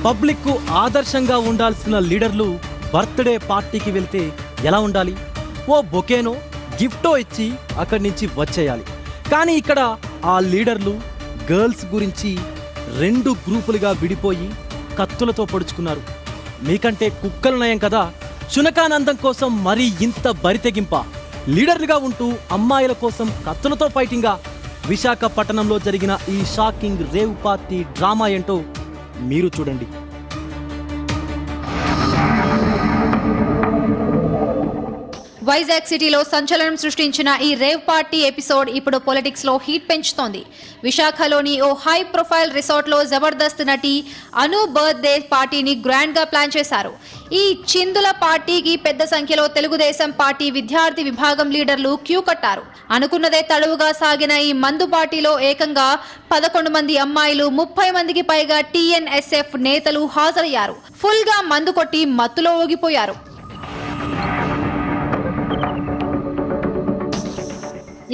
పబ్లిక్కు ఆదర్శంగా ఉండాల్సిన లీడర్లు బర్త్డే పార్టీకి వెళ్తే ఎలా ఉండాలి? ఓ బొకేనో గిఫ్టో ఇచ్చి అక్కడి నుంచి వచ్చేయాలి. కానీ ఇక్కడ ఆ లీడర్లు గర్ల్స్ గురించి 2 గ్రూపులుగా విడిపోయి కత్తులతో పొడుచుకున్నారు. మీకంటే కుక్కలు నయం కదా, శునకానందం కోసం మరీ ఇంత బరితెగింప? లీడర్లుగా ఉంటూ అమ్మాయిల కోసం కత్తులతో ఫైటింగా? విశాఖపట్నంలో జరిగిన ఈ షాకింగ్ రేవ్ పార్టీ డ్రామా ఏంటో మీరు చూడండి. వైజాగ్ సిటీలో సంచలనం సృష్టించిన ఈ రేవ్ పార్టీ ఎపిసోడ్ ఇప్పుడు పొలిటిక్స్ లో హీట్ పెంచుతోంది. విశాఖలోని ఓ హై ప్రొఫైల్ రిసార్ట్ లో జబర్దస్త్ నటి అను బర్త్డే పార్టీని గ్రాండ్ గా ప్లాన్ చేశారు. ఈ చిందుల పార్టీకి పెద్ద సంఖ్యలో తెలుగుదేశం పార్టీ విద్యార్థి విభాగం లీడర్లు క్యూ కట్టారు. అనుకున్నదే తడువుగా సాగిన ఈ మందు పార్టీలో ఏకంగా 11 మంది అమ్మాయిలు, 30 మందికి పైగా TNSF నేతలు హాజరయ్యారు. ఫుల్ గా మందు కొట్టి మత్తులో ఊగిపోయారు.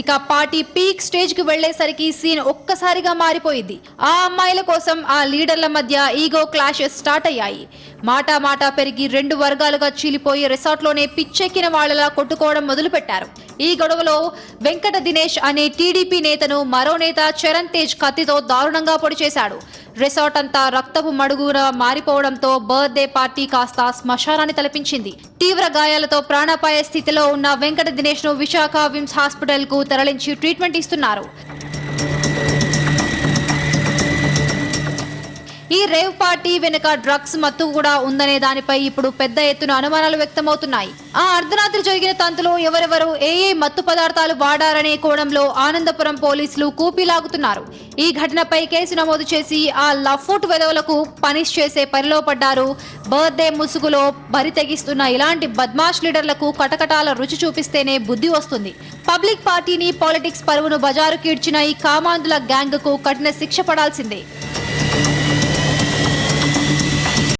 ఇక పార్టీ పీక్ స్టేజ్ కి వెళ్లేసరికి సీన్ ఒక్కసారిగా మారిపోయింది. ఆ అమ్మాయిల కోసం ఆ లీడర్ల మధ్య ఈగో క్లాషెస్ స్టార్ట్ అయ్యాయి. మాట పెరిగి 2 వర్గాలుగా చీలిపోయి రిసార్ట్లోనే పిచ్చెక్కిన వాళ్లలా కొట్టుకోవడం మొదలుపెట్టారు. ఈ గొడవలో వెంకట దినేష్ అనే టీడీపీ నేతను మరో నేత చరణ్ తేజ్ కత్తితో దారుణంగా పొడి చేశాడు. రిసార్ట్ అంతా రక్తపు మడుగున మారిపోవడంతో బర్త్డే పార్టీ కాస్త శ్మశానాన్ని తలపించింది. తీవ్ర గాయాలతో ప్రాణాపాయ స్థితిలో ఉన్న వెంకట దినేష్ ను విశాఖ విమ్స్ హాస్పిటల్ కు తరలించి ట్రీట్మెంట్ ఇస్తున్నారు. ఈ రేవ్ పార్టీ వెనుక డ్రగ్స్ మత్తు కూడా ఉందనే దానిపై ఇప్పుడు పెద్ద ఎత్తున అనుమానాలు వ్యక్తమవుతున్నాయి. ఆ అర్ధరాత్రి జరిగిన తంతులో ఎవరెవరు ఏ మత్తు పదార్థాలు వాడారనే కోణంలో ఆనందపురం పోలీసులు కూపీలాగుతున్నారు. ఈ ఘటనపై కేసు నమోదు చేసి ఆ లఫ్ఫుట్ వెధవలకు పనిష్ చేసే పనిలో పడ్డారు. బర్త్డే ముసుగులో బరి తెగిస్తున్న ఇలాంటి బద్మాష్ లీడర్లకు కటకటాల రుచి చూపిస్తేనే బుద్ధి వస్తుంది. పబ్లిక్ పార్టీని, పాలిటిక్స్ పరువును బజారు కీడ్చిన ఈ కామాంధుల గ్యాంగ్ కు కఠిన శిక్ష పడాల్సిందే.